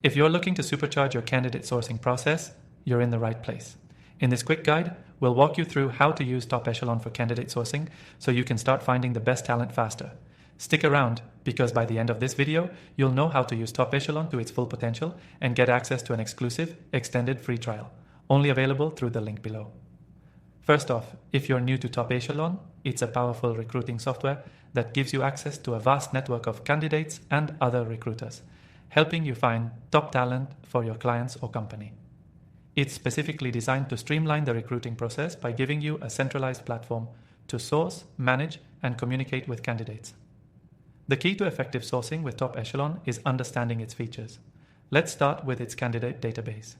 If you're looking to supercharge your candidate sourcing process, you're in the right place. In this quick guide, we'll walk you through how to use Top Echelon for candidate sourcing so you can start finding the best talent faster. Stick around because by the end of this video, you'll know how to use Top Echelon to its full potential and get access to an exclusive, extended free trial, only available through the link below. First off, if you're new to Top Echelon, it's a powerful recruiting software that gives you access to a vast network of candidates and other recruiters, helping you find top talent for your clients or company. It's specifically designed to streamline the recruiting process by giving you a centralized platform to source, manage, and communicate with candidates. The key to effective sourcing with Top Echelon is understanding its features. Let's start with its candidate database.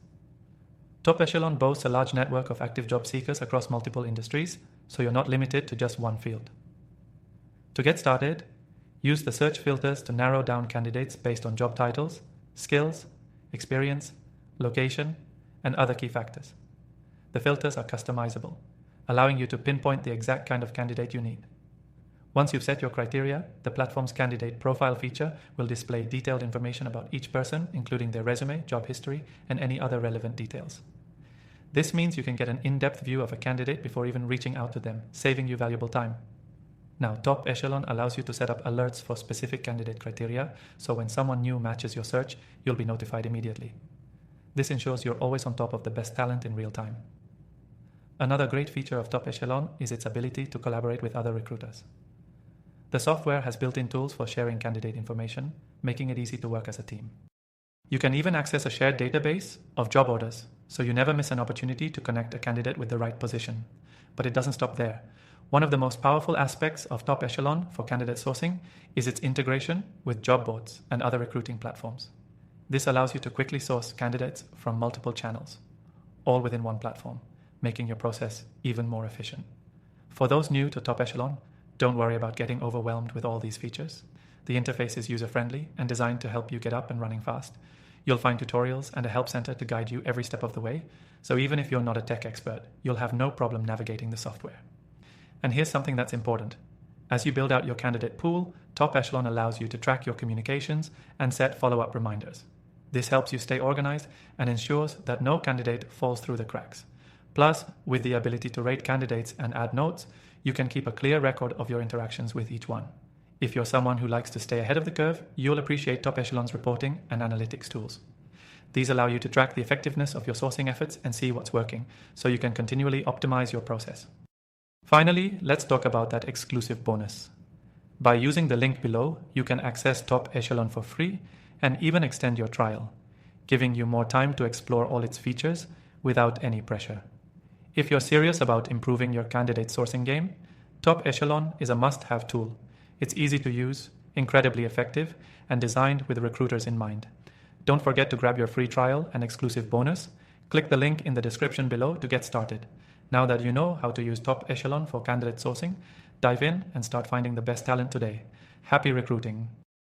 Top Echelon boasts a large network of active job seekers across multiple industries, so you're not limited to just one field. To get started, use the search filters to narrow down candidates based on job titles, skills, experience, location, and other key factors. The filters are customizable, allowing you to pinpoint the exact kind of candidate you need. Once you've set your criteria, the platform's candidate profile feature will display detailed information about each person, including their resume, job history, and any other relevant details. This means you can get an in-depth view of a candidate before even reaching out to them, saving you valuable time. Now, Top Echelon allows you to set up alerts for specific candidate criteria, so when someone new matches your search, you'll be notified immediately. This ensures you're always on top of the best talent in real time. Another great feature of Top Echelon is its ability to collaborate with other recruiters. The software has built-in tools for sharing candidate information, making it easy to work as a team. You can even access a shared database of job orders, so you never miss an opportunity to connect a candidate with the right position. But it doesn't stop there. One of the most powerful aspects of Top Echelon for candidate sourcing is its integration with job boards and other recruiting platforms. This allows you to quickly source candidates from multiple channels, all within one platform, making your process even more efficient. For those new to Top Echelon, don't worry about getting overwhelmed with all these features. The interface is user-friendly and designed to help you get up and running fast. You'll find tutorials and a help center to guide you every step of the way, so even if you're not a tech expert, you'll have no problem navigating the software. And here's something that's important. As you build out your candidate pool, Top Echelon allows you to track your communications and set follow-up reminders. This helps you stay organized and ensures that no candidate falls through the cracks. Plus, with the ability to rate candidates and add notes, you can keep a clear record of your interactions with each one. If you're someone who likes to stay ahead of the curve, you'll appreciate Top Echelon's reporting and analytics tools. These allow you to track the effectiveness of your sourcing efforts and see what's working, so you can continually optimize your process. Finally, let's talk about that exclusive bonus. By using the link below, you can access Top Echelon for free and even extend your trial, giving you more time to explore all its features without any pressure. If you're serious about improving your candidate sourcing game, Top Echelon is a must-have tool. It's easy to use, incredibly effective, and designed with recruiters in mind. Don't forget to grab your free trial and exclusive bonus. Click the link in the description below to get started. Now that you know how to use Top Echelon for candidate sourcing, dive in and start finding the best talent today. Happy recruiting!